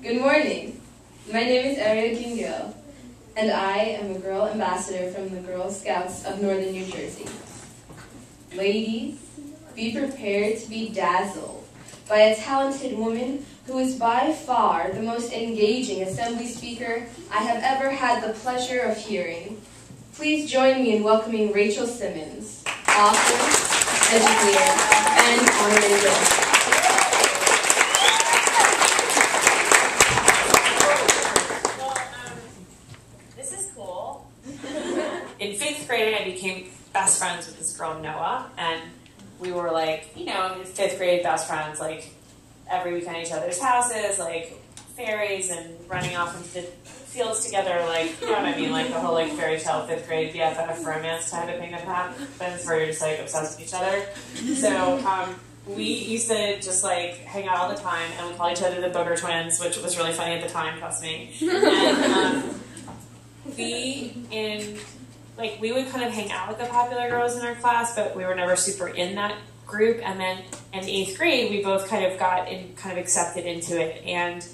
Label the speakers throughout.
Speaker 1: Good morning. My name is Ariel Gingil, and I am a Girl Ambassador from the Girl Scouts of Northern New Jersey. Ladies, be prepared to be dazzled by a talented woman who is by far the most engaging assembly speaker I have ever had the pleasure of hearing. Please join me in welcoming Rachel Simmons, author, educator, and honorary guest.
Speaker 2: In 5th grade, I became best friends with this girl, Noah, and we were like, 5th grade best friends, like every weekend at each other's houses, like fairies and running off into the fields together, like, you know what I mean, like the whole like fairy tale 5th grade BFF romance type of thing that happens where you're just like obsessed with each other. So we used to just like hang out all the time, and we called each other the Booger Twins, which was really funny at the time, trust me. And we would kind of hang out with the popular girls in our class, but we were never super in that group. And then in 8th grade, we both kind of got accepted into it. And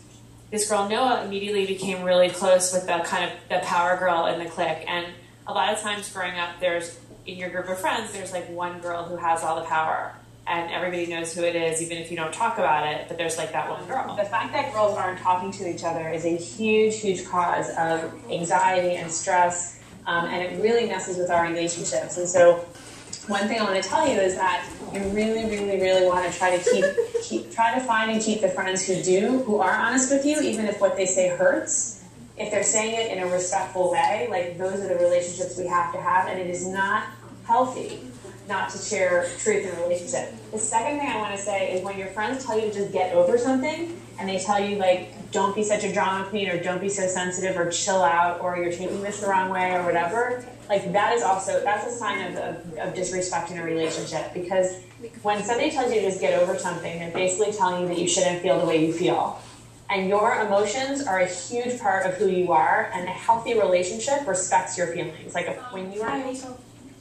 Speaker 2: this girl, Noah, immediately became really close with the power girl in the clique. And a lot of times growing up, in your group of friends, there's like one girl who has all the power. And everybody knows who it is, even if you don't talk about it, but there's like that one girl. The fact that girls aren't talking to each other is a huge, huge cause of anxiety and stress, and it really messes with our relationships. And so one thing I want to tell you is that you really, really, really want to try to find and keep the friends who are honest with you, even if what they say hurts. If they're saying it in a respectful way, like those are the relationships we have to have, and it is not healthy not to share truth in a relationship. The second thing I want to say is when your friends tell you to just get over something, and they tell you like, don't be such a drama queen, or don't be so sensitive, or chill out, or you're taking this the wrong way, or whatever, like that's a sign of disrespecting a relationship. Because when somebody tells you to just get over something, they're basically telling you that you shouldn't feel the way you feel. And your emotions are a huge part of who you are, and a healthy relationship respects your feelings. Like when you are...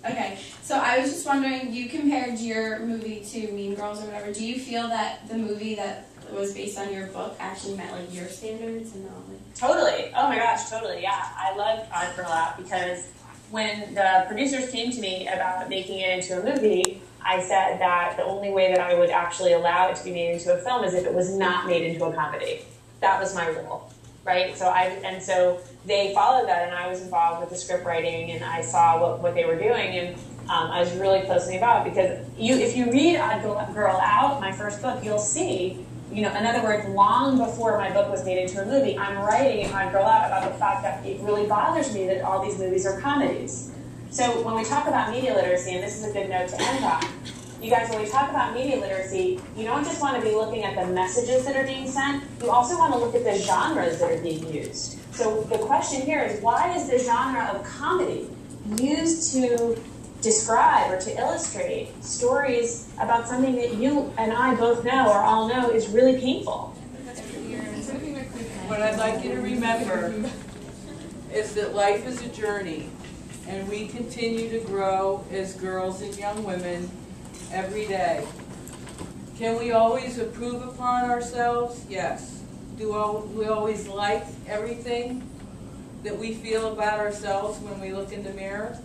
Speaker 3: Okay, so I was just wondering, you compared your movie to Mean Girls or whatever. Do you feel that the movie that was based on your book actually met like your standards and all?
Speaker 2: Totally. Oh my gosh, totally. Yeah, I loved Odd Girl Out because when the producers came to me about making it into a movie, I said that the only way that I would actually allow it to be made into a film is if it was not made into a comedy. That was my rule, right? So they followed that, and I was involved with the script writing, and I saw what they were doing, and I was really closely involved because if you read Odd Girl Out, my first book, you'll see, in other words, long before my book was made into a movie, I'm writing in Odd Girl Out about the fact that it really bothers me that all these movies are comedies. So when we talk about media literacy, and this is a good note to end on, you guys, when we talk about media literacy, you don't just want to be looking at the messages that are being sent, you also want to look at the genres that are being used. So the question here is, why is the genre of comedy used to describe or to illustrate stories about something that you and I both know or all know is really painful?
Speaker 4: What I'd like you to remember is that life is a journey, and we continue to grow as girls and young women every day. Can we always improve upon ourselves? Yes. Do we always like everything that we feel about ourselves when we look in the mirror?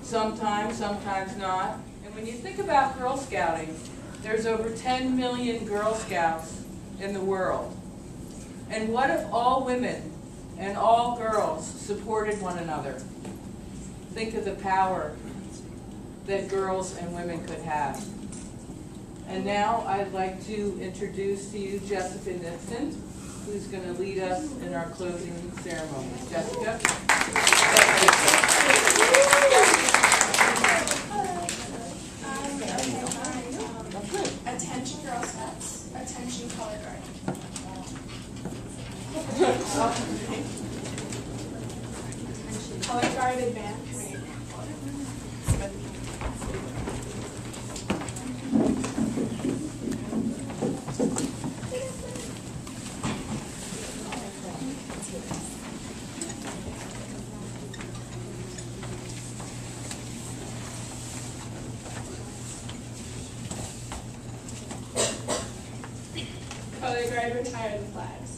Speaker 4: Sometimes, sometimes not. And when you think about Girl Scouting, there's over 10 million Girl Scouts in the world. And what if all women and all girls supported one another? Think of the power that girls and women could have. And now I'd like to introduce to you Jessica Nixon, who's going to lead us in our closing ceremony. Jessica?
Speaker 3: Attention Girl Scouts, attention color guard. Color guard advance. Color guard, retire the flags.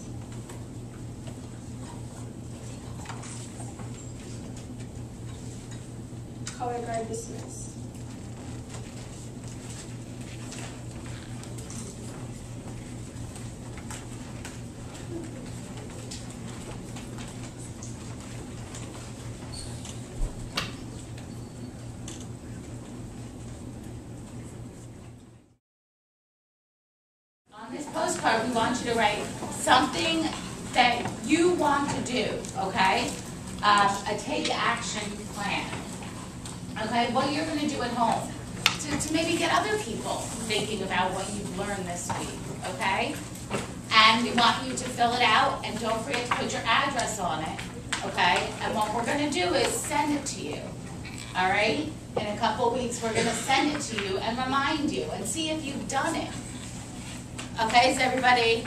Speaker 3: color guard dismissed.
Speaker 5: On this postcard, we want you to write something that you want to do, okay? A take action plan. Okay, what you're going to do at home to maybe get other people thinking about what you've learned this week, okay? And we want you to fill it out, and don't forget to put your address on it, okay? And what we're going to do is send it to you, all right? In a couple of weeks, we're going to send it to you and remind you and see if you've done it. Okay, is everybody